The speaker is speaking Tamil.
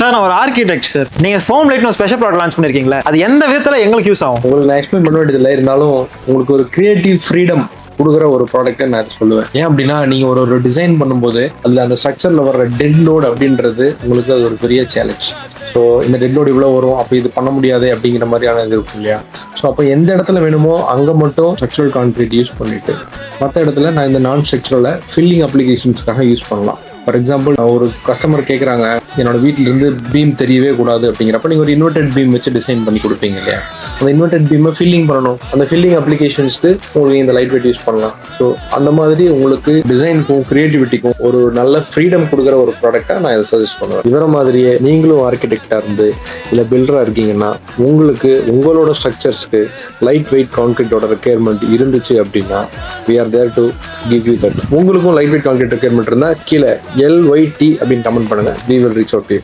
சார் நான் ஒரு ஆர்கிடெக்ட் சார். நீங்க ஃபோம் லைட்னு ஸ்பெஷல் ப்ராடக்ட் லான்ச் பண்ணிருக்கீங்களா, அது எந்த விதத்துல எங்களுக்கு யூஸ் ஆகும்? உங்களுக்கு நான் எக்ஸ்பிளைன் பண்ண வேண்டியதில்லை, இருந்தாலும் உங்களுக்கு ஒரு கிரியேட்டிவ் ஃப்ரீடம் கொடுக்குற ஒரு ப்ராடக்ட்டை நான் அதை சொல்லுவேன். ஏன் அப்படின்னா நீங்க ஒரு டிசைன் பண்ணும்போது அதுல அந்த ஸ்ட்ரக்சர்ல வர்ற டெட் லோட் அப்படின்றது உங்களுக்கு அது ஒரு பெரிய சேலஞ்ச். ஸோ இந்த டெட் லோட் இவ்வளோ வரும், அப்போ இது பண்ண முடியாது அப்படிங்கிற மாதிரியான இது இருக்கும் இல்லையா. ஸோ அப்போ எந்த இடத்துல வேணுமோ அங்கே மட்டும் ஸ்ட்ரக்சரல் கான்கிரீட் யூஸ் பண்ணிட்டு மற்ற இடத்துல நான் இந்த நான் ஸ்ட்ரக்சரலை ஃபில்லிங் அப்ளிகேஷன்ஸ்க்காக யூஸ் பண்ணலாம். ஃபார் எக்ஸாம்பிள் ஒரு கஸ்டமர் கேட்குறாங்க, என்னோட வீட்டில இருந்து பீம் தெரியவே கூடாது அப்படிங்கிறப்ப நீங்கள் ஒரு இன்வெர்டட் பீம் வச்சு டிசைன் பண்ணி கொடுப்பீங்க இல்லையா. அந்த இன்வெர்டட் பீமை ஃபில்லிங் பண்ணணும், அந்த ஃபில்லிங் அப்ளிகேஷன்ஸ்க்கு உங்களுக்கு இந்த லைட் வெயிட் யூஸ் பண்ணலாம். ஸோ அந்த மாதிரி உங்களுக்கு டிசைனுக்கும் கிரியேட்டிவிட்டிக்கும் ஒரு நல்ல ஃப்ரீடம் கொடுக்குற ஒரு ப்ராடக்டாக நான் இதை சஜஸ்ட் பண்ணுவேன். இவர மாதிரியே நீங்களும் ஆர்கிடெக்டாக இருந்து இல்லை பில்டராக இருக்கீங்கன்னா உங்களுக்கு உங்களோட ஸ்ட்ரக்சர்ஸ்க்கு லைட் வெயிட் கான்கிரீட்டோட ரெக்யர்மெண்ட் இருந்துச்சு அப்படின்னா we are there to give you that. உங்களுக்கும் லைட் வெயிட் கான்கிரீட் ரெக்யர்மெண்ட் இருந்தால் கீழே LYT அப்படின்னு கமெண்ட் பண்ணுங்க. we will reach out to you.